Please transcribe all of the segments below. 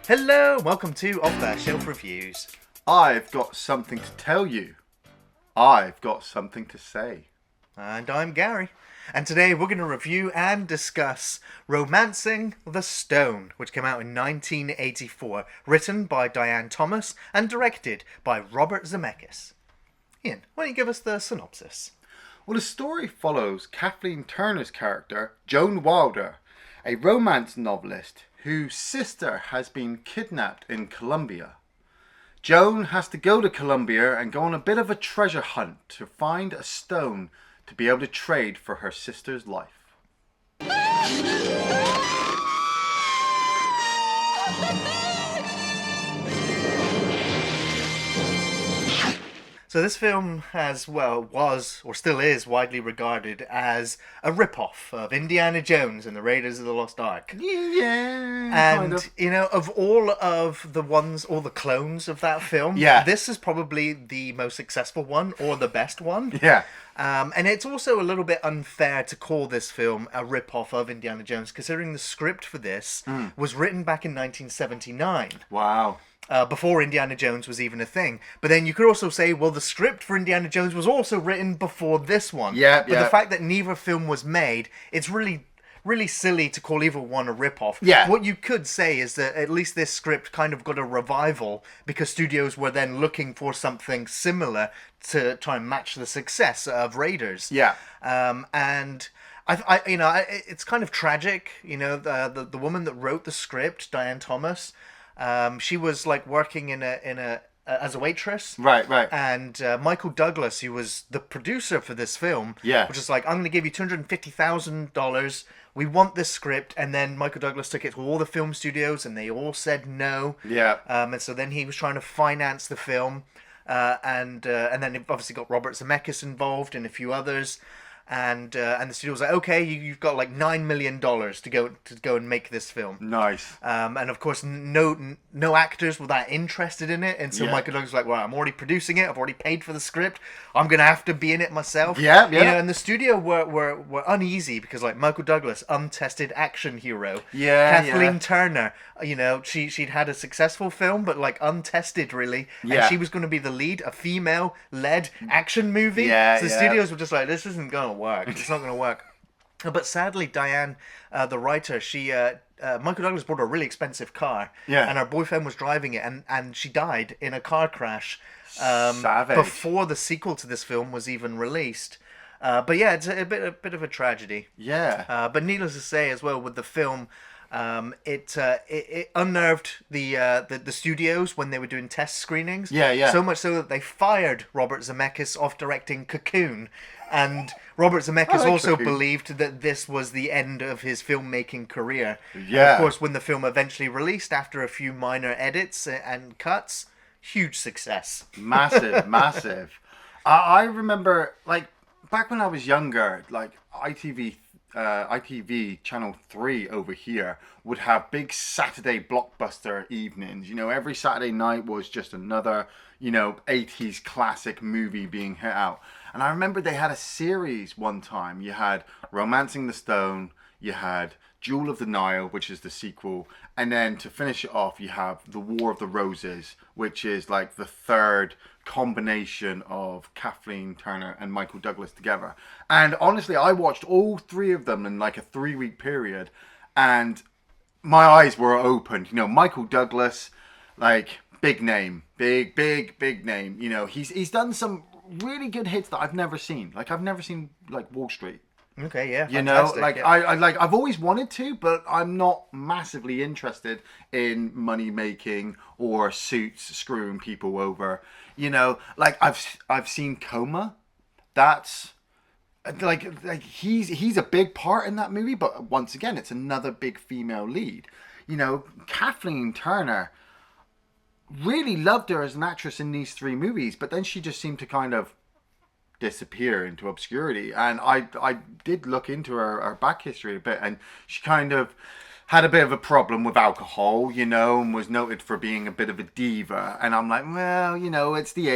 Hello, welcome to Off the Shelf Reviews. I've got something to tell you. I've got something to say. And I'm Gary. And today we're going to review and discuss Romancing the Stone, which came out in 1984, written by Diane Thomas and directed by Robert Zemeckis. Ian, why don't you give us the synopsis? Well, the story follows Kathleen Turner's character, Joan Wilder, a romance novelist whose sister has been kidnapped in Colombia. Joan has to go to Colombia and go on a bit of a treasure hunt to find a stone to be able to trade for her sister's life. So this film was or still is widely regarded as a rip-off of Indiana Jones and the Raiders of the Lost Ark. Yeah, And, kind of. you know, of all the clones of that film, Yeah. this is probably the most successful one or the best one. Yeah. And it's also a little bit unfair to call this film a rip-off of Indiana Jones, considering the script for this was written back in 1979. Wow. Before Indiana Jones was even a thing. But then you could also say, well, the script for Indiana Jones was also written before this one. Yeah, but the fact that neither film was made, it's really silly to call either one a rip-off. Yeah. What you could say is that at least this script kind of got a revival because studios were then looking for something similar to try and match the success of Raiders. Yeah. And it's kind of tragic. You know, the woman that wrote the script, Diane Thomas, she was like working as a waitress. Right. And Michael Douglas, who was the producer for this film, Yeah. was just like, I'm going to give you $250,000. We want this script. And then Michael Douglas took it to all the film studios and they all said no. Yeah. And so then he was trying to finance the film. And then it obviously got Robert Zemeckis involved and a few others. And the studio was like, okay, you've got like $9 million to go and make this film. Nice. And of course, no actors were that interested in it, and so Yeah. Michael Douglas was like, well, I'm already producing it. I've already paid for the script. I'm gonna have to be in it myself. Yeah. You know, and the studio were uneasy because like Michael Douglas, untested action hero. Yeah. Kathleen Turner, you know, she'd had a successful film, but like untested really, and Yeah. she was going to be the lead, a female-led action movie. Yeah, So the yeah. studios were just like, this isn't gonna work. It's not gonna work. But sadly, Diane, the writer, Michael Douglas bought a really expensive car, Yeah. and her boyfriend was driving it, and she died in a car crash Savage. before the sequel to this film was even released. But yeah, it's a bit of a tragedy. Yeah. But needless to say, as well, with the film, it unnerved the studios when they were doing test screenings. Yeah. So much so that they fired Robert Zemeckis off directing Cocoon. And Robert Zemeckis also Cocoon. believed that this was the end of his filmmaking career. Yeah. Of course, when the film eventually released after a few minor edits and cuts, huge success. Massive. I remember, like, back when I was younger, like, ITV Channel 3 over here would have big Saturday blockbuster evenings. You know, every Saturday night was just another, 80s classic movie being hit out. And I remember they had a series one time. You had Romancing the Stone, you had Jewel of the Nile, which is the sequel, and then to finish it off, you have The War of the Roses, which is like the third combination of Kathleen Turner and Michael Douglas together. And honestly, I watched all three of them in like a 3-week period, and my eyes were opened. You know, Michael Douglas, like, big name, big name. You know, he's done some really good hits that I've never seen. Like, I've never seen like Wall Street. Okay, yeah. You know, fantastic, like yeah. I've always wanted to, but I'm not massively interested in money making or Suits screwing people over. You know, like I've seen Coma. That's like he's a big part in that movie, but once again, it's another big female lead. You know, Kathleen Turner, really loved her as an actress in these 3 movies, but then she just seemed to kind of disappear into obscurity. And I did look into her back history a bit, and she kind of had a bit of a problem with alcohol, you know, and was noted for being a bit of a diva. And I'm like, well, you know, it was the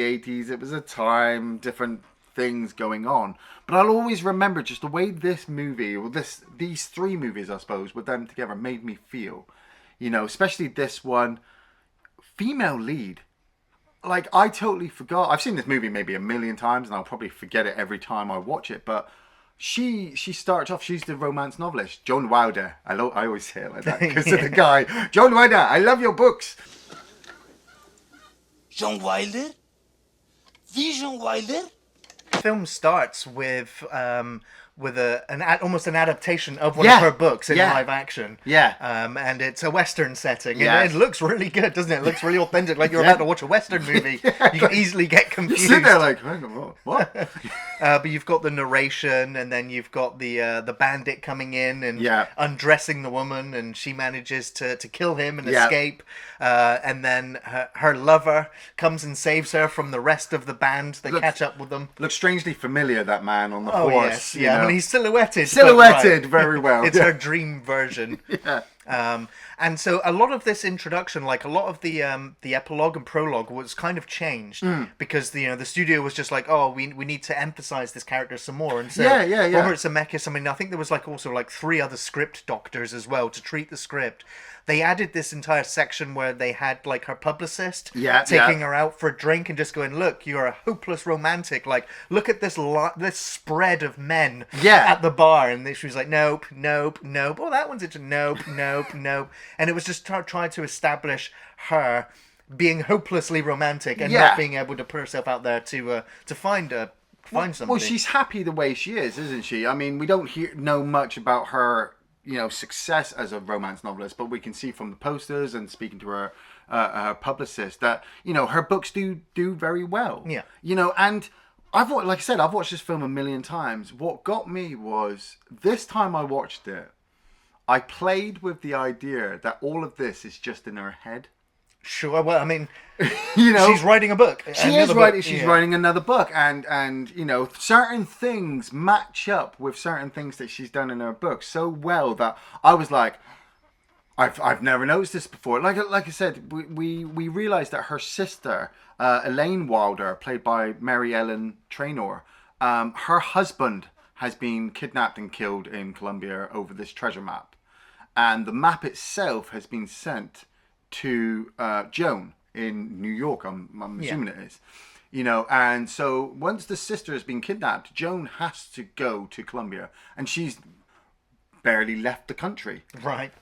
80s, it was a time, different things going on. But I'll always remember just the way this movie, or these 3 movies, I suppose, with them together made me feel. You know, especially this one, female lead. Like, I totally forgot. I've seen this movie maybe a million times, and I'll probably forget it every time I watch it. But she starts off. She's the romance novelist, Joan Wilder. I always say it like that because of the guy, Joan Wilder. I love your books. John Wilder? The John Wilder? The film starts with almost an adaptation of one of her books in live action. Yeah. And it's a Western setting. Yes. And it looks really good, doesn't it? It looks really authentic, like you're about to watch a Western movie. You can easily get confused. You sit there like, hang on, what? But you've got the narration, and then you've got the bandit coming in and undressing the woman, and she manages to kill him and escape. And then her lover comes and saves her from the rest of the band. They catch up with them. Looks strangely familiar, that man on the horse. Yes, yeah. I mean, he's silhouetted. Very well. It's her dream version. And so a lot of this introduction, like a lot of the epilogue and prologue, was kind of changed because the studio was just like, oh, we need to emphasize this character some more. And so Robert Zemeckis, I mean, I think there was also 3 other script doctors as well to treat the script. They added this entire section where they had like her publicist taking her out for a drink and just going, look, you're a hopeless romantic. Like, look at this this spread of men at the bar. And she was like, nope, nope, nope. Oh, that one's into nope, nope, nope. And it was just trying to establish her being hopelessly romantic and not being able to put herself out there to find somebody. Well, she's happy the way she is, isn't she? I mean, we don't know much about her, success as a romance novelist, but we can see from the posters and speaking to her publicist that her books do very well. Yeah. And I've watched this film a million times. What got me was this time I watched it, I played with the idea that all of this is just in her head. Sure. Well, I mean, she's writing a book. She's writing another book, and certain things match up with certain things that she's done in her book so well that I was like, I've never noticed this before. Like I said, we realized that her sister, Elaine Wilder, played by Mary Ellen Trainor, her husband has been kidnapped and killed in Colombia over this treasure map, and the map itself has been sent to Joan in New York. I'm assuming it is, and so once the sister has been kidnapped, Joan has to go to Colombia, and she's barely left the country. Right.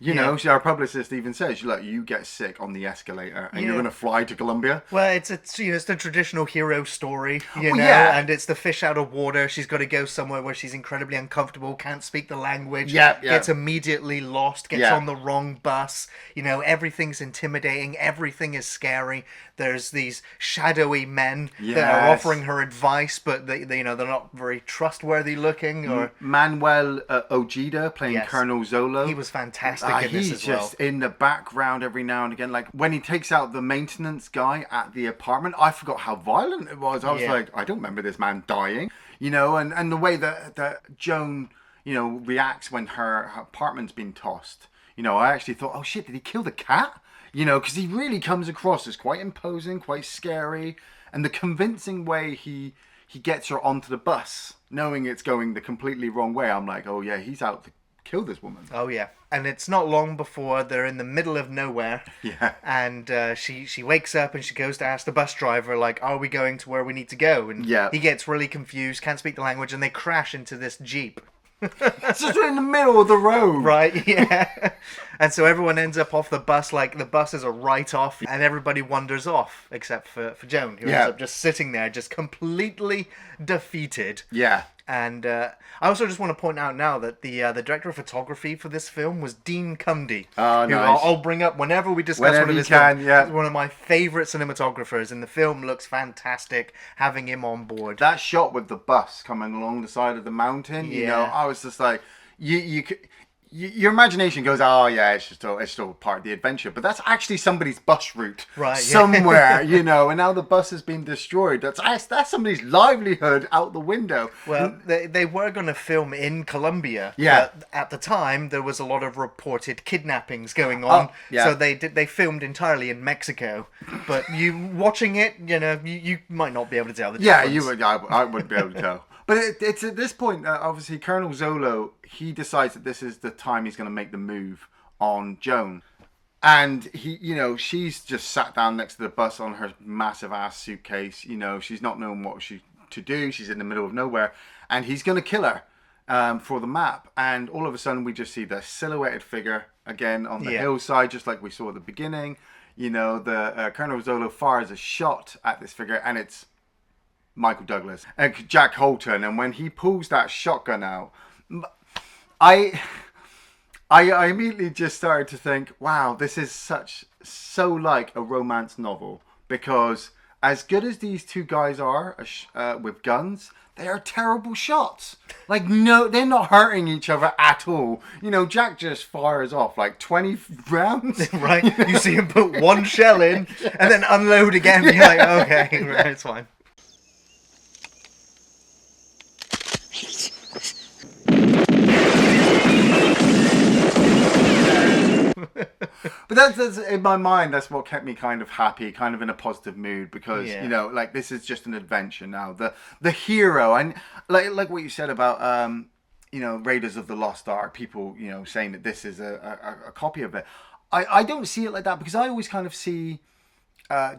Our publicist even says, look, you get sick on the escalator and you're going to fly to Colombia. Well, it's the traditional hero story, and it's the fish out of water. She's got to go somewhere where she's incredibly uncomfortable, can't speak the language, gets immediately lost, gets on the wrong bus. Everything's intimidating, everything is scary. There's these shadowy men that are offering her advice, but they're not very trustworthy looking. Or Manuel Ojeda playing Colonel Zolo. He was fantastic in this as well. He's just in the background every now and again. Like when he takes out the maintenance guy at the apartment, I forgot how violent it was. I was like, I don't remember this man dying. And the way that Joan, reacts when her apartment's been tossed. I actually thought, oh shit, did he kill the cat? Because he really comes across as quite imposing, quite scary, and the convincing way he gets her onto the bus, knowing it's going the completely wrong way. I'm like, oh yeah, he's out to kill this woman. Oh yeah. And it's not long before they're in the middle of nowhere. Yeah. And she wakes up and she goes to ask the bus driver, like, are we going to where we need to go? And he gets really confused, can't speak the language, and they crash into this Jeep. It's just in the middle of the road. Right, yeah. And so everyone ends up off the bus, like the bus is a write-off, and everybody wanders off, except for Joan, who ends up just sitting there, just completely defeated. Yeah. And I also just want to point out now that the director of photography for this film was Dean Cundy. Oh, who nice. I'll bring up whenever we discuss one of his films. Yeah. He's one of my favourite cinematographers, and the film looks fantastic having him on board. That shot with the bus coming along the side of the mountain, I was just like, your imagination goes, oh yeah, it's still part of the adventure, but that's actually somebody's bus route, right? Somewhere, and now the bus has been destroyed. That's somebody's livelihood out the window. Well, they were going to film in Colombia, but at the time there was a lot of reported kidnappings going on, so they filmed entirely in Mexico. But you watching it, you might not be able to tell the difference. I wouldn't be able to tell. But it's at this point, obviously, Colonel Zolo, he decides that this is the time he's going to make the move on Joan. And he, she's just sat down next to the bus on her massive ass suitcase. She's not knowing what she to do. She's in the middle of nowhere, and he's going to kill her for the map. And all of a sudden, we just see the silhouetted figure again on the hillside, just like we saw at the beginning. The Colonel Zolo fires a shot at this figure, and it's Michael Douglas, Jack Holton. And when he pulls that shotgun out, I immediately just started to think, wow, this is so like a romance novel, because as good as these two guys are with guns, they are terrible shots. Like, no, they're not hurting each other at all. Jack just fires off like 20 rounds. Right? You see him put one shell in and then unload again. You're like, okay, right, it's fine. But that's in my mind, that's what kept me kind of happy, kind of in a positive mood, because like, this is just an adventure now. The hero, and like what you said about Raiders of the Lost Ark, people saying that this is a copy of it. I don't see it like that, because I always kind of see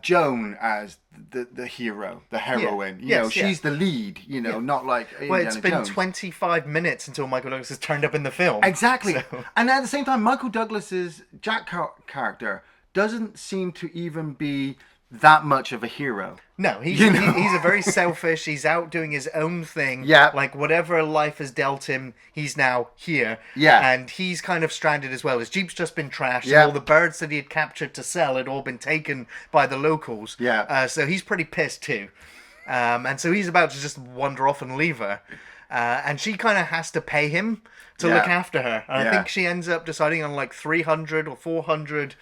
Joan as the hero, the heroine. She's the lead. Not like Indiana well, it's been Jones. 25 minutes until Michael Douglas has turned up in the film. Exactly. So. And at the same time, Michael Douglas's Jack character doesn't seem to even be that much of a hero. No, he's a very selfish. He's out doing his own thing. Yeah. Like, whatever life has dealt him, he's now here. Yeah. And he's kind of stranded as well. His Jeep's just been trashed. Yeah. And all the birds that he had captured to sell had all been taken by the locals. Yeah. So he's pretty pissed too. And so he's about to just wander off and leave her. And she kind of has to pay him to look after her. And I think she ends up deciding on like $300 or $400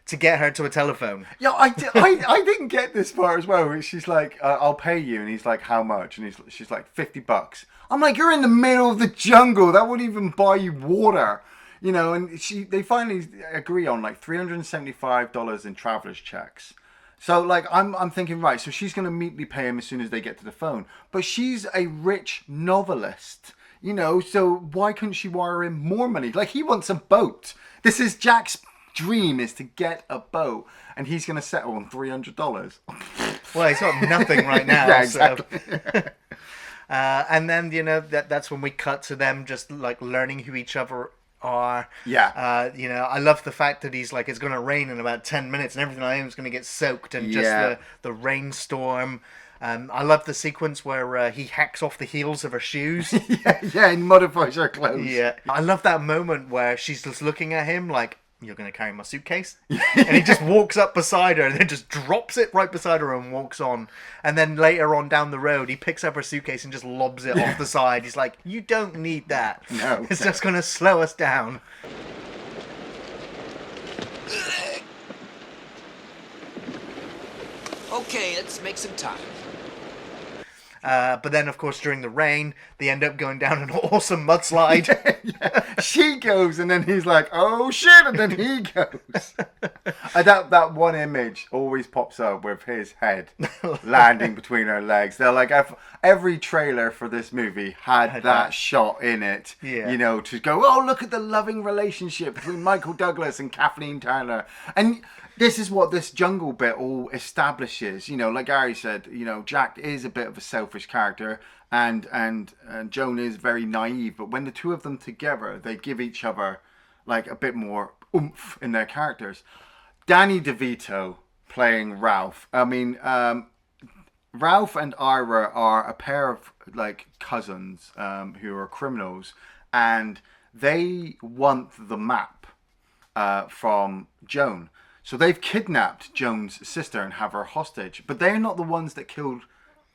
to get her to a telephone. Yeah, I didn't get this part as well. She's like, I'll pay you. And he's like, how much? And she's like, $50. I'm like, you're in the middle of the jungle. That wouldn't even buy you water. And they finally agree on like $375 in traveler's checks. So, like, I'm thinking, right, so she's going to immediately pay him as soon as they get to the phone. But she's a rich novelist, so why couldn't she wire him more money? Like, he wants a boat. This is Jack's dream, is to get a boat. And he's going to settle on $300. Well, he's got nothing right now. Yeah, exactly. So. And then, that's when we cut to them just, like, learning who each other are. Yeah. I love the fact that he's like, it's going to rain in about 10 minutes and everything I am is going to get soaked, and just the rainstorm. I love the sequence where he hacks off the heels of her shoes. and modifies her clothes. Yeah. I love that moment where she's just looking at him like, you're going to carry my suitcase? And he just walks up beside her and then just drops it right beside her and walks on. And then later on down the road, he picks up her suitcase and just lobs it off the side. He's like, you don't need that. No. It's just going to slow us down. Okay, let's make some time. But then, of course, during the rain, they end up going down an awesome mudslide. She goes, and then he's like, oh, shit, and then he goes. That one image always pops up with his head landing between her legs. They're like, every trailer for this movie had that shot in it, to go, oh, look at the loving relationship between Michael Douglas and Kathleen Turner. And this is what this jungle bit all establishes. Like Gary said, Jack is a bit of a selfish character, and Joan is very naive. But when the two of them together, they give each other like a bit more oomph in their characters. Danny DeVito playing Ralph. I mean, Ralph and Ira are a pair of like cousins who are criminals, and they want the map from Joan. So they've kidnapped Joan's sister and have her hostage. But they're not the ones that killed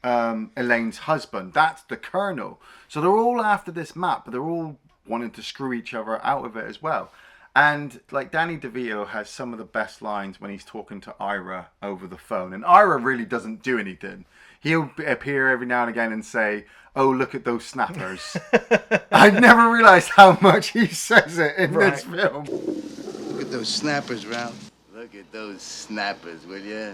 Elaine's husband. That's the colonel. So they're all after this map, but they're all wanting to screw each other out of it as well. And like Danny DeVito has some of the best lines when he's talking to Ira over the phone. And Ira really doesn't do anything. He'll appear every now and again and say, oh, look at those snappers. I never realized how much he says it in this film. Look at those snappers, Ralph. Look at those snappers, will ya?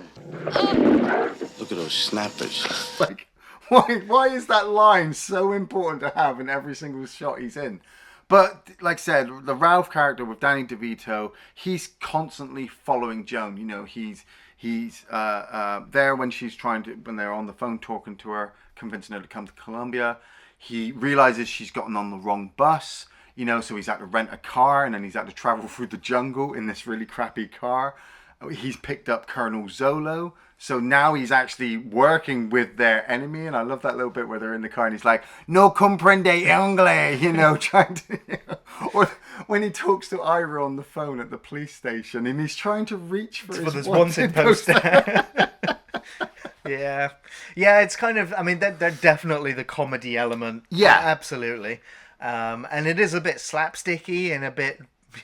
Look at those snappers. Like, why is that line so important to have in every single shot he's in? But like I said, the Ralph character with Danny DeVito, he's constantly following Joan. You know, he's there when when they're on the phone talking to her, convincing her to come to Colombia. He realizes she's gotten on the wrong bus. You know, so he's had to rent a car, and then he's had to travel through the jungle in this really crappy car. He's picked up Colonel Zolo. So now he's actually working with their enemy. And I love that little bit where they're in the car and he's like, no comprende inglés, you know, trying to... Or when he talks to Ira on the phone at the police station and he's trying to reach for his wanted poster. Yeah. Yeah, it's kind of... I mean, they're definitely the comedy element. Yeah. Absolutely. And it is a bit slapsticky and a bit...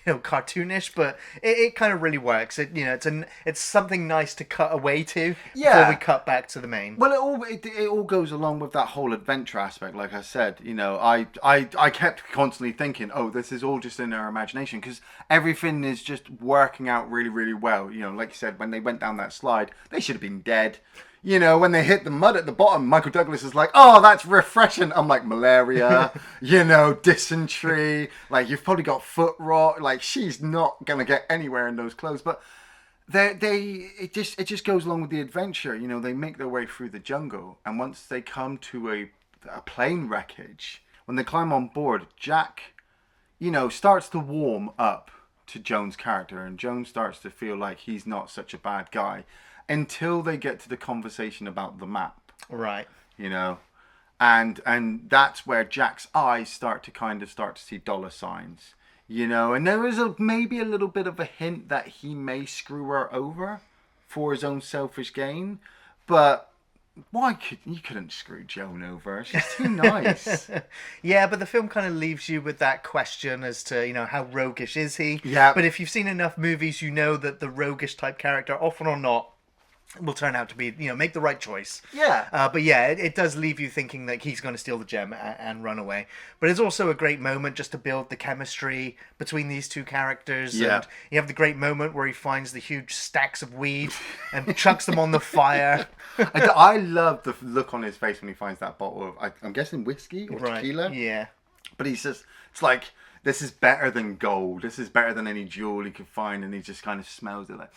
cartoonish, but it kind of really works. It's something nice to cut away to before we cut back to the main. Well, it all goes along with that whole adventure aspect. Like I said, I kept constantly thinking, oh, this is all just in our imagination, because everything is just working out really, really well. You know, like you said, when they went down that slide, they should have been dead. You know, when they hit the mud at the bottom, Michael Douglas is like, oh, that's refreshing. I'm like, malaria, dysentery. Like, you've probably got foot rot. Like, she's not going to get anywhere in those clothes. But it just goes along with the adventure. You know, they make their way through the jungle. And once they come to a plane wreckage, when they climb on board, Jack, starts to warm up to Joan's character. And Joan starts to feel like he's not such a bad guy. Until they get to the conversation about the map. Right. And that's where Jack's eyes start to see dollar signs. And there is maybe a little bit of a hint that he may screw her over for his own selfish gain. But you couldn't screw Joan over. She's too nice. Yeah, but the film kind of leaves you with that question as to, how roguish is he? Yeah. But if you've seen enough movies, you know that the roguish type character, often or not, will turn out to be, make the right choice. Yeah. But yeah, it does leave you thinking that he's going to steal the gem and run away. But it's also a great moment just to build the chemistry between these two characters. Yeah. And you have the great moment where he finds the huge stacks of weed and chucks them on the fire. I love the look on his face when he finds that bottle of, I'm guessing whiskey or tequila. Yeah. But he's just, it's like, this is better than gold. This is better than any jewel he could find. And he just kind of smells it like...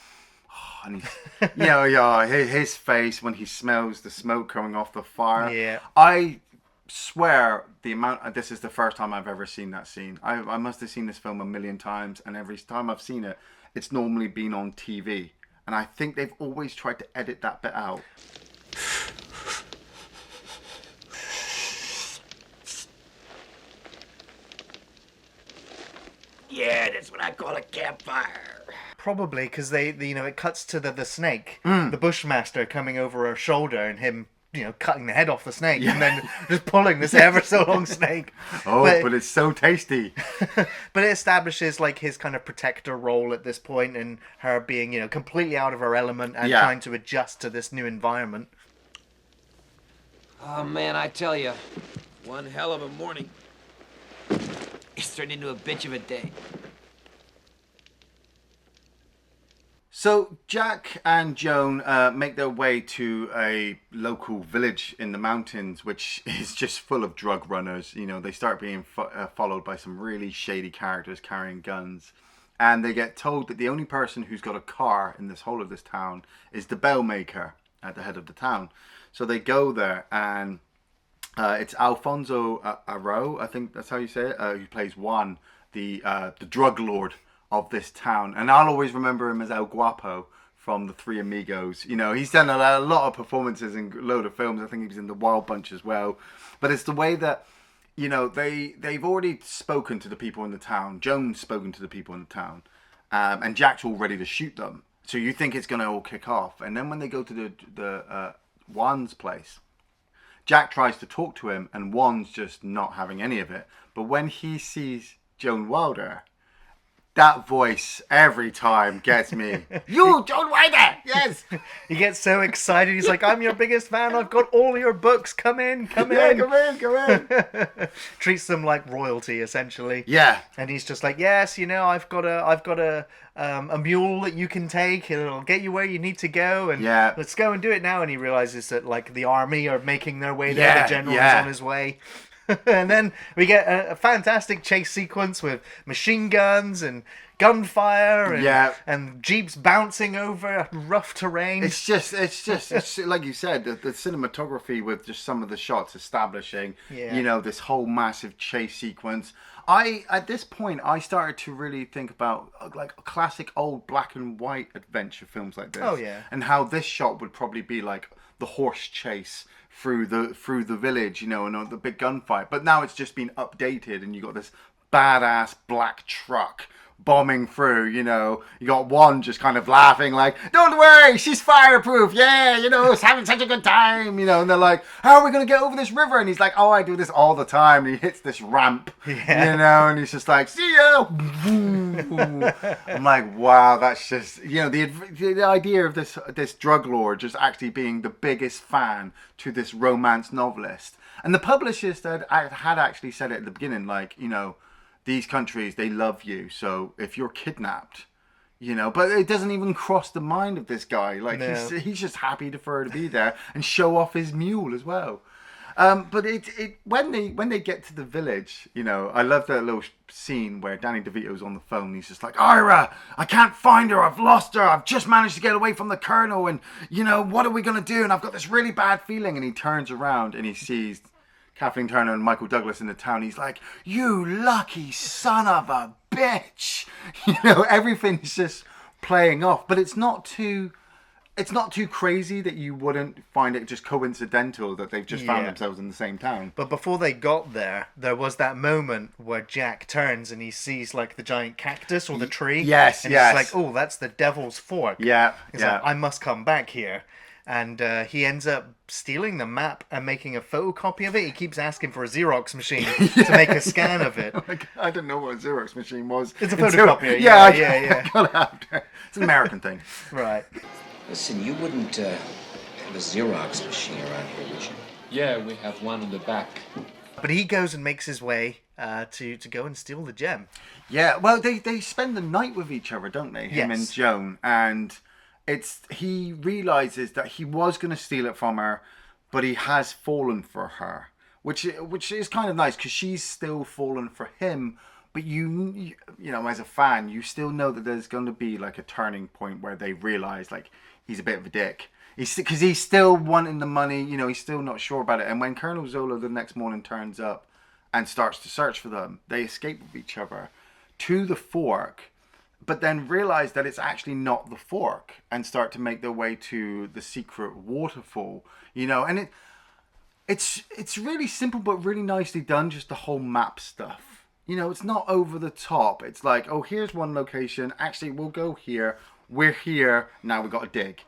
And he's, his face when he smells the smoke coming off the fire. Yeah. I swear this is the first time I've ever seen that scene. I must have seen this film a million times, and every time I've seen it, it's normally been on TV. And I think they've always tried to edit that bit out. Yeah, that's what I call a campfire. Probably because it cuts to the snake, the Bushmaster coming over her shoulder and him, cutting the head off the snake and then just pulling this ever so long snake. Oh, but it's so tasty. But it establishes like his kind of protector role at this point and her being, completely out of her element and trying to adjust to this new environment. Oh, man, I tell you, one hell of a morning. It's turned into a bitch of a day. So Jack and Joan make their way to a local village in the mountains, which is just full of drug runners. They start being followed by some really shady characters carrying guns. And they get told that the only person who's got a car in this whole of this town is the bell maker at the head of the town. So they go there, and it's Alfonso Arau, I think that's how you say it, who plays Juan, the drug lord of this town. And I'll always remember him as El Guapo from the Three Amigos. He's done a lot of performances in a load of films. I think he was in The Wild Bunch as well. But it's the way that, they've already spoken to the people in the town. Joan's spoken to the people in the town. And Jack's all ready to shoot them. So you think it's going to all kick off. And then when they go to the Juan's place, Jack tries to talk to him and Juan's just not having any of it. But when he sees Joan Wilder... that voice every time gets me. You, Joan Wilder! Yes! He gets so excited. He's like, I'm your biggest fan. I've got all your books. Come in. Come in. Treats them like royalty, essentially. Yeah. And he's just like, yes, I've got a mule that you can take. It'll get you where you need to go. And let's go and do it now. And he realizes that, like, the army are making their way there. The general is on his way. And then we get a fantastic chase sequence with machine guns and gunfire and jeeps bouncing over rough terrain. It's just like you said, the cinematography with just some of the shots establishing, this whole massive chase sequence. At this point, I started to really think about like classic old black and white adventure films like this. Oh, yeah. And how this shot would probably be like the horse chase through the village, and the big gunfight. But now it's just been updated, and you got this badass black truck bombing through. You got one just kind of laughing like, "Don't worry, she's fireproof. Yeah, it's having such a good time." And they're like, "How are we gonna get over this river?" And he's like, "Oh, I do this all the time." And he hits this ramp, and he's just like, "See ya." I'm like, wow, that's just the idea of this drug lord just actually being the biggest fan to this romance novelist. And the publishers that had actually said it at the beginning, like, these countries, they love you, so if you're kidnapped, but it doesn't even cross the mind of this guy. Like, no. he's just happy for her to be there and show off his mule as well. But when they get to the village, I love that little scene where Danny DeVito's on the phone. He's just like, "Ira, I can't find her. I've lost her. I've just managed to get away from the colonel, and what are we gonna do? And I've got this really bad feeling." And he turns around and he sees Kathleen Turner and Michael Douglas in the town. He's like, "You lucky son of a bitch." Everything's just playing off, but it's not too crazy that you wouldn't find it just coincidental that they've just found themselves in the same town. But before they got there was that moment where Jack turns and he sees like the giant cactus or the tree. Yes, and he's like, "Oh, that's the Devil's Fork." Yeah, he's like, "I must come back here." And he ends up stealing the map and making a photocopy of it. He keeps asking for a Xerox machine to make a scan of it. I didn't know what a Xerox machine was. It's a photocopier. Yeah. It's an American thing. Right. Listen, you wouldn't have a Xerox machine around here, would you? Yeah, we have one in the back. But he goes and makes his way to go and steal the gem. Yeah, well, they spend the night with each other, don't they? Him and Joan. And he realizes that he was going to steal it from her, but he has fallen for her, which is kind of nice because she's still fallen for him. But you as a fan, you still know that there's going to be like a turning point where they realize like he's a bit of a dick. Because he's still wanting the money. He's still not sure about it. And when Colonel Zola the next morning turns up and starts to search for them, they escape with each other to the fork, but then realize that it's actually not the fork and start to make their way to the secret waterfall. And it's really simple but really nicely done. Just the whole map stuff. It's not over the top. It's like, oh, here's one location. Actually, we'll go here. We're here. Now we got to dig.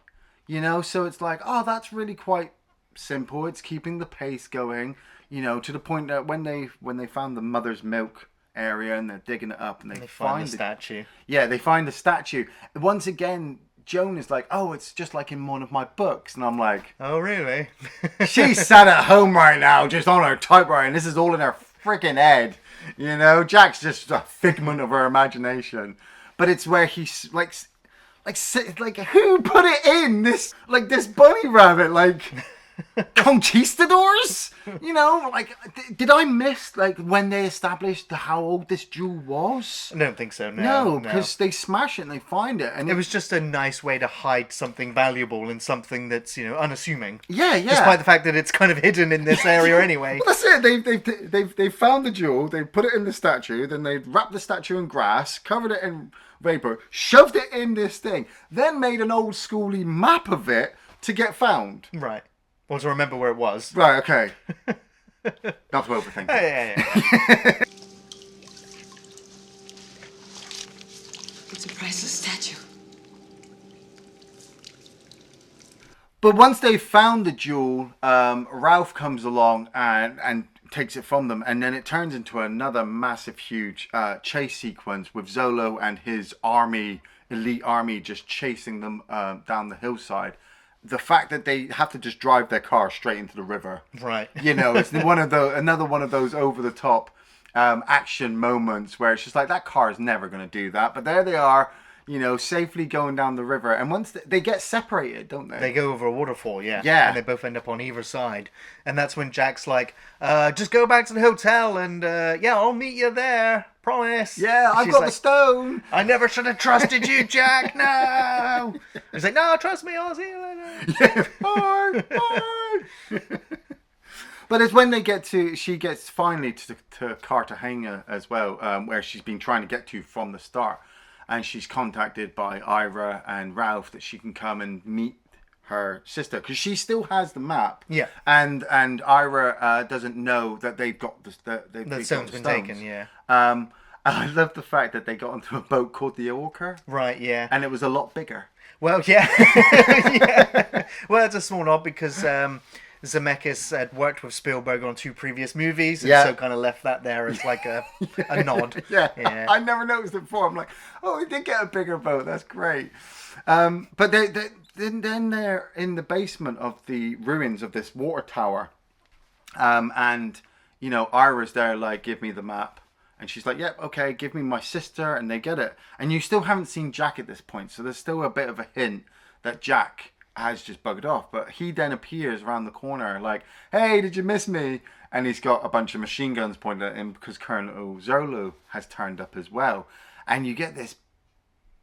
So it's like, oh, that's really quite simple. It's keeping the pace going, to the point that when they found the mother's milk area and they're digging it up and they find the statue. Yeah, they find the statue. Once again, Joan is like, "Oh, it's just like in one of my books." And I'm like, "Oh, really?" She's sat at home right now just on her typewriter and this is all in her freaking head. Jack's just a figment of her imagination. But it's where he's like who put it in this bunny rabbit conquistadors? Did I miss when they established how old this jewel was? I don't think so. No, because they smash it and they find it, and it was just a nice way to hide something valuable in something that's unassuming. Yeah. Despite the fact that it's kind of hidden in this area anyway. Well, that's it. They've found the jewel. They put it in the statue. Then they wrapped the statue in grass, covered it in vapor, shoved it in this thing, then made an old schooly map of it to get found. Right. Well, to remember where it was. Right, okay. Not to overthink it. Yeah. It's a priceless statue. But once they found the jewel, Ralph comes along and takes it from them, and then it turns into another massive, huge chase sequence with Zolo and his elite army just chasing them down the hillside. The fact that they have to just drive their car straight into the river, right? It's another one of those over the top action moments where it's just like that car is never going to do that, but there they are, you know, safely going down the river. And once they get separated, don't they? They go over a waterfall, yeah. Yeah. And they both end up on either side. And that's when Jack's like, just go back to the hotel and, yeah, I'll meet you there. Promise. Yeah, I've She's got like, the stone. I never should have trusted you, Jack. No. He's like, no, trust me. I'll see you later. Yeah, bye, bye. But it's when she gets finally to Cartagena as well, where she's been trying to get to from the start. And she's contacted by Ira and Ralph that she can come and meet her sister, because she still has the map. Yeah. And Ira doesn't know that they've got The stone's been taken, yeah. I love the fact that they got onto a boat called the Orca. Right, yeah. And it was a lot bigger. Well, yeah. Yeah. Well, it's a small nod because Zemeckis had worked with Spielberg on 2 previous movies, and so kind of left that there as like a nod. Yeah. Yeah. I never noticed it before. I'm like, oh, we did get a bigger boat. That's great. But then they're in the basement of the ruins of this water tower. And, you know, Ira's there like, give me the map. And she's like, yep, okay, give me my sister. And they get it. And you still haven't seen Jack at this point. So there's still a bit of a hint that Jack has just bugged off. But he then appears around the corner like, hey, did you miss me? And he's got a bunch of machine guns pointed at him because Colonel Zolo has turned up as well. And you get this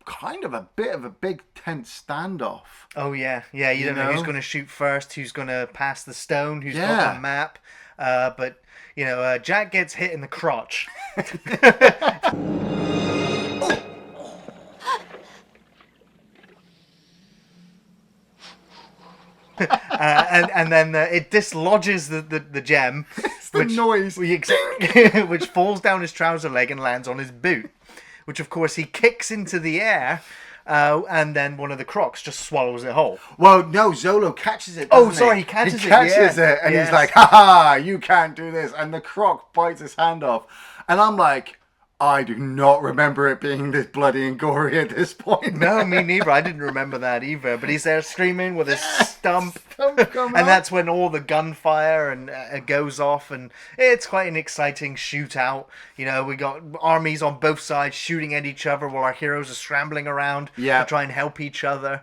kind of a bit of a big tense standoff. Oh, yeah. Yeah, you don't know who's going to shoot first, who's going to pass the stone, who's got Yeah. the map. But, you know, Jack gets hit in the crotch. And then it dislodges the gem. It's the noise. Which falls down his trouser leg and lands on his boot. Which, of course, he kicks into the air. And then one of the crocs just swallows it whole. Well, no, Zolo catches it. Oh, doesn't sorry, he? he catches it, He catches yeah. it, and Yes. he's like, "Ha ha! You can't do this!" And the croc bites his hand off, and I'm like, I do not remember it being this bloody and gory at this point. No, me neither. I didn't remember that either. But he's there screaming with his stump. Come And that's when all the gunfire and goes off, and it's quite an exciting shootout. You know, we got armies on both sides shooting at each other while our heroes are scrambling around Yeah. to try and help each other.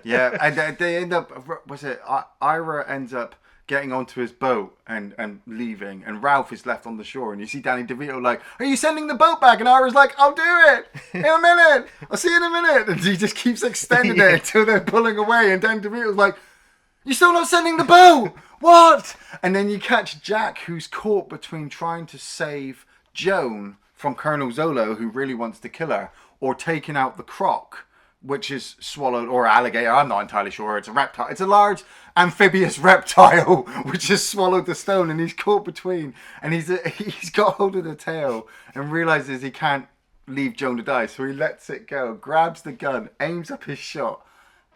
Yeah, and they end up. Was it Ira ends up getting onto his boat and leaving, and Ralph is left on the shore, and you see Danny DeVito like, are you sending the boat back? And Ira's like, I'll do it in a minute. I'll see you in a minute. And he just keeps extending Yeah. it until they're pulling away, and Danny DeVito's like, you're still not sending the boat? What? And then you catch Jack, who's caught between trying to save Joan from Colonel Zolo, who really wants to kill her, or taking out the croc, which is swallowed, or alligator, I'm not entirely sure. It's a reptile. It's a large amphibious reptile which has swallowed the stone, and he's caught between, and he's got hold of the tail and realizes he can't leave Joan to die, so he lets it go, grabs the gun, aims up his shot,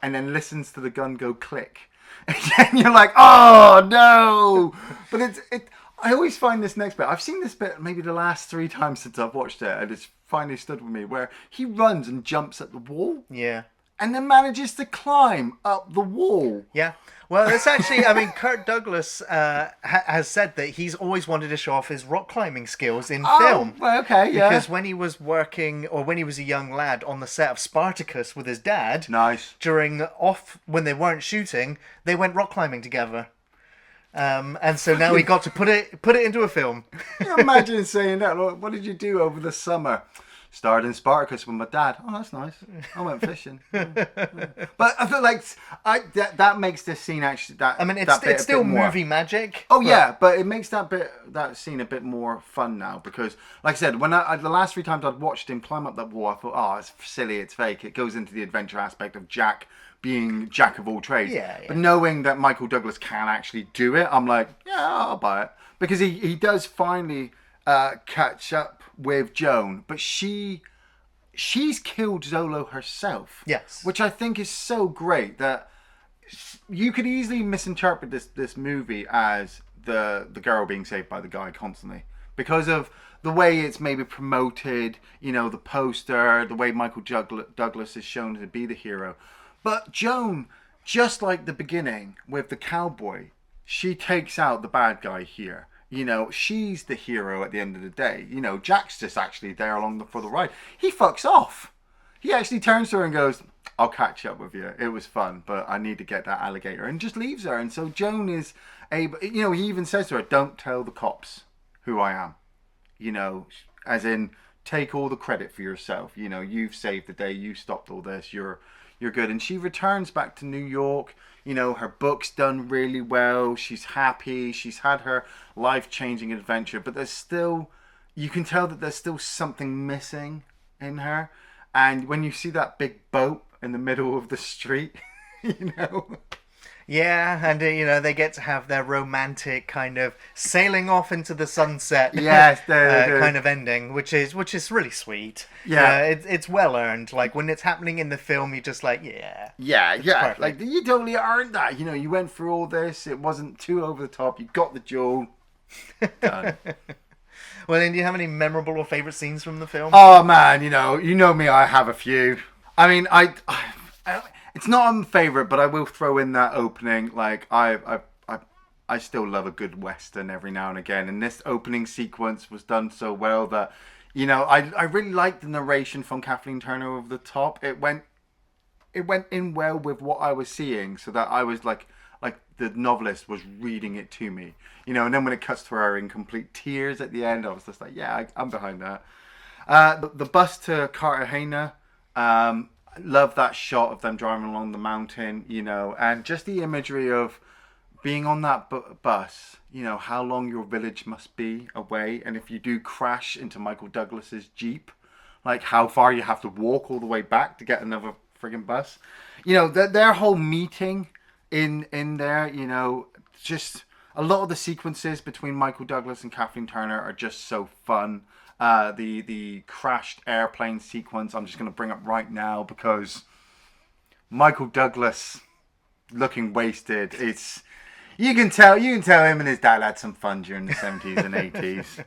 and then listens to the gun go click. And you're like, oh no! But I always find this next bit, I've seen this bit maybe the last 3 times since I've watched it, and it's finally stood with me, where he runs and jumps at the wall Yeah. and then manages to climb up the wall. Yeah. Well, it's actually, I mean, Kirk Douglas has said that he's always wanted to show off his rock climbing skills in film. Well, okay, yeah. Because when he was working, or when he was a young lad on the set of Spartacus with his dad, Nice. when they weren't shooting, they went rock climbing together. And so now he got to put it into a film. Can you imagine saying that? Like, what did you do over the summer? Started in Spartacus with my dad. Oh, that's nice. I went fishing. Yeah. But I feel like that makes this scene actually. I mean, it's still movie magic. Oh yeah, but it makes that scene a bit more fun now, because, like I said, when the last 3 times I'd watched him climb up that wall, I thought, oh, it's silly, it's fake. It goes into the adventure aspect of Jack being Jack of all trades. Yeah. But knowing that Michael Douglas can actually do it, I'm like, yeah, I'll buy it, because he does finally catch up with Joan, but she's killed Zolo herself. Yes. Which I think is so great that you could easily misinterpret this movie as the girl being saved by the guy constantly, because of the way it's maybe promoted, you know, the poster, the way Michael Douglas is shown to be the hero. But Joan, just like the beginning with the cowboy, she takes out the bad guy here. You know, she's the hero at the end of the day. You know, Jack's just actually there for the ride. He fucks off. he actually turns to her and goes, I'll catch up with you. It was fun, but I need to get that alligator. And just leaves her. And so Joan is able, he even says to her, don't tell the cops who I am. As in, take all the credit for yourself. You've saved the day. You stopped all this. You're good. And she returns back to New York. Her book's done really well. She's happy. She's had her life-changing adventure. But you can tell that there's still something missing in her. And when you see that big boat in the middle of the street, Yeah, and they get to have their romantic kind of sailing off into the sunset. Yes, kind of ending, which is really sweet. Yeah, it's well earned. Like when it's happening in the film, you're just like, yeah. Perfect. Like you totally earned that. You went through all this. It wasn't too over the top. You got the jewel. Done. Well, then, do you have any memorable or favorite scenes from the film? Oh man, you know me. I have a few. I mean, it's not my favorite, but I will throw in that opening. Like I still love a good western every now and again, and this opening sequence was done so well that I really liked the narration from Kathleen Turner over the top. It went in well with what I was seeing, so that I was like the novelist was reading it to me, and then when it cuts to her in complete tears at the end, I was just like, yeah, I'm behind that. The bus to Cartagena, love that shot of them driving along the mountain, and just the imagery of being on that bus, how long your village must be away, and if you do crash into Michael Douglas's Jeep, like how far you have to walk all the way back to get another friggin' bus. Their whole meeting in there, just a lot of the sequences between Michael Douglas and Kathleen Turner are just so fun. The crashed airplane sequence I'm just going to bring up right now because Michael Douglas looking wasted. You can tell him and his dad had some fun during the 70s and 80s.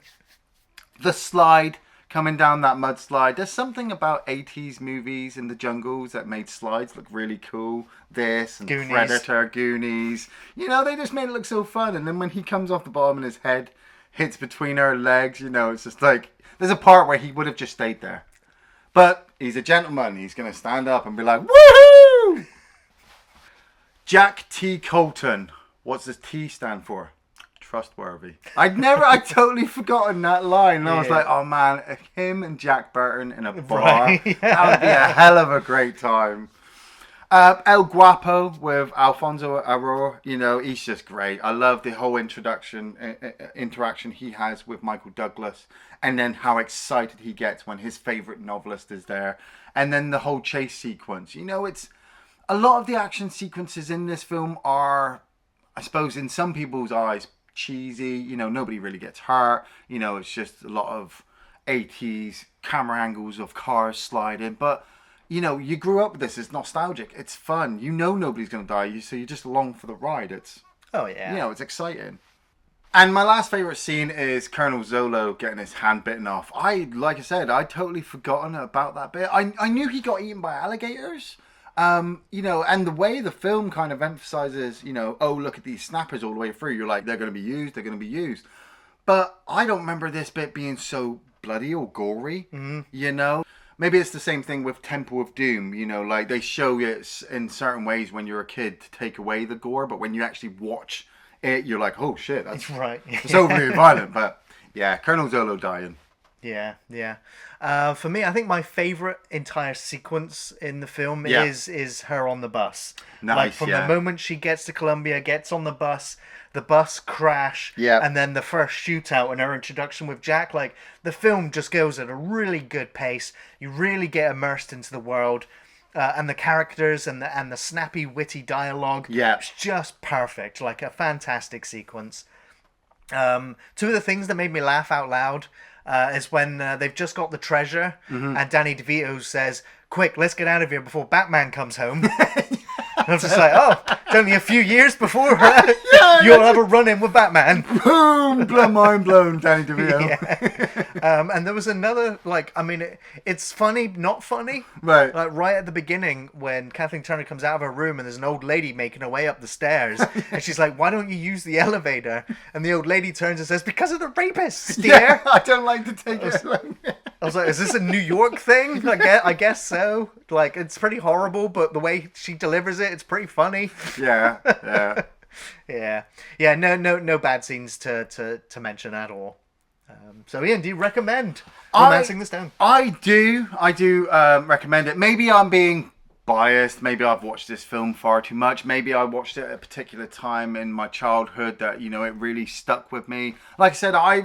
The slide coming down that mudslide. There's something about 80s movies in the jungles that made slides look really cool. This and Goonies. Predator, Goonies. They just made it look so fun. And then when he comes off the bottom and his head hits between her legs, it's just like, there's a part where he would have just stayed there. But he's a gentleman. He's going to stand up and be like, woohoo! Jack T. Colton. What's the T stand for? Trustworthy. I'd totally forgotten that line. And I was like, oh man, him and Jack Burton in a bar. Right, yeah. That would be a hell of a great time. El Guapo with Alfonso Arroyo, he's just great. I love the whole interaction he has with Michael Douglas, and then how excited he gets when his favorite novelist is there, and then the whole chase sequence. It's a lot of the action sequences in this film are, I suppose, in some people's eyes, cheesy. Nobody really gets hurt. It's just a lot of 80s camera angles of cars sliding, but you grew up with this. It's nostalgic. It's fun. Nobody's going to die, so you're just along for the ride. It's it's exciting. And my last favourite scene is Colonel Zolo getting his hand bitten off. Like I said, I'd totally forgotten about that bit. I knew he got eaten by alligators. And the way the film kind of emphasizes, oh, look at these snappers all the way through. You're like, they're going to be used. But I don't remember this bit being so bloody or gory, Maybe it's the same thing with Temple of Doom, like they show it in certain ways when you're a kid to take away the gore, but when you actually watch it, you're like, oh shit, that's right. It's overly violent. But yeah, Colonel Zolo dying. Yeah. For me, I think my favourite entire sequence in the film is her on the bus. Nice, like from the moment she gets to Colombia, gets on the bus crash, and then the first shootout and her introduction with Jack. Like the film just goes at a really good pace. You really get immersed into the world, and the characters and the snappy, witty dialogue. Yeah, it's just perfect. Like a fantastic sequence. Two of the things that made me laugh out loud is when they've just got the treasure, and Danny DeVito says, "Quick, let's get out of here before Batman comes home." I was just like, oh, it's only a few years before you'll have a run-in with Batman. Boom! Mind blown, Danny DeVito. And there was another, it's funny, not funny. Right. Like right at the beginning when Kathleen Turner comes out of her room and there's an old lady making her way up the stairs. And she's like, why don't you use the elevator? And the old lady turns and says, because of the rapists, dear. Yeah, I don't like to take it. I was like, is this a New York thing? I guess so. Like, it's pretty horrible, but the way she delivers it, it's pretty funny. Yeah, yeah. Yeah. No bad scenes to mention at all. So Ian, do you recommend Romancing the Stone? I do recommend it. Maybe I'm being biased. Maybe I've watched this film far too much. Maybe I watched it at a particular time in my childhood that, you know, it really stuck with me. Like I said, I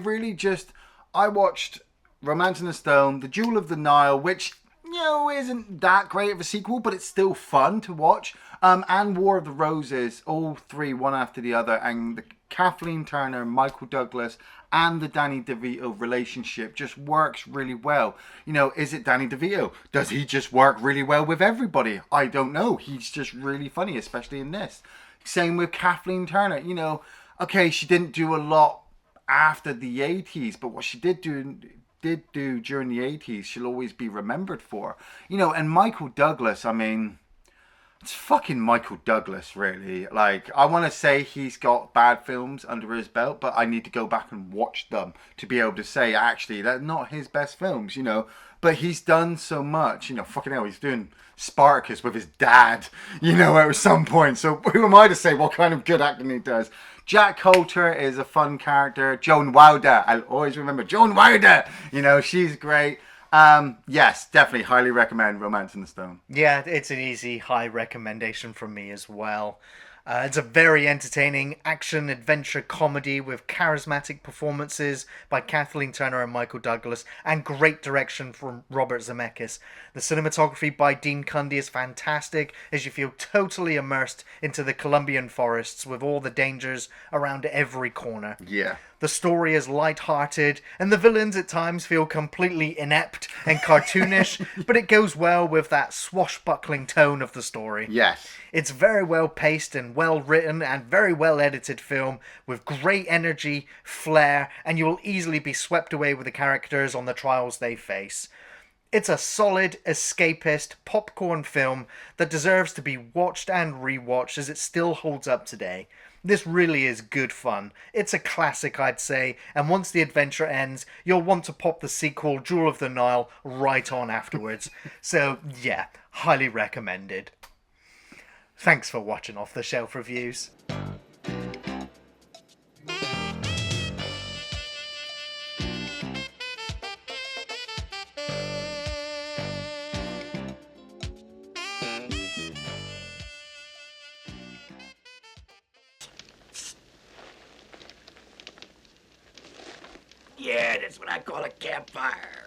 watched Romancing the Stone, The Jewel of the Nile, which, you know, isn't that great of a sequel, but it's still fun to watch. And War of the Roses, all three, one after the other, and the Kathleen Turner, Michael Douglas, and the Danny DeVito relationship just works really well. You know, is it Danny DeVito? Does he just work really well with everybody? I don't know. He's just really funny, especially in this. Same with Kathleen Turner. You know, okay, she didn't do a lot after the 80s, but what she did do during the 80s, she'll always be remembered for. You know, and Michael Douglas, I mean, it's fucking Michael Douglas, really. Like, I want to say he's got bad films under his belt, but I need to go back and watch them to be able to say, actually, they're not his best films, you know. But he's done so much, you know, fucking hell, he's doing Spartacus with his dad, you know, at some point. So who am I to say what kind of good acting he does? Jack Coulter is a fun character. Joan Wilder, I'll always remember Joan Wilder. You know, she's great. Yes, definitely highly recommend Romancing the Stone. Yeah, it's an easy high recommendation from me as well. It's a very entertaining action-adventure comedy with charismatic performances by Kathleen Turner and Michael Douglas, and great direction from Robert Zemeckis. The cinematography by Dean Cundey is fantastic, as you feel totally immersed into the Colombian forests with all the dangers around every corner. Yeah. The story is light-hearted, and the villains at times feel completely inept and cartoonish, but it goes well with that swashbuckling tone of the story. Yes. It's very well paced and well written and very well edited film with great energy, flair, and you will easily be swept away with the characters on the trials they face. It's a solid, escapist, popcorn film that deserves to be watched and rewatched as it still holds up today. This really is good fun. It's a classic, I'd say, and once the adventure ends, you'll want to pop the sequel, Jewel of the Nile, right on afterwards. So, yeah, highly recommended. Thanks for watching Off the Shelf Reviews. Yeah, that's what I call a campfire.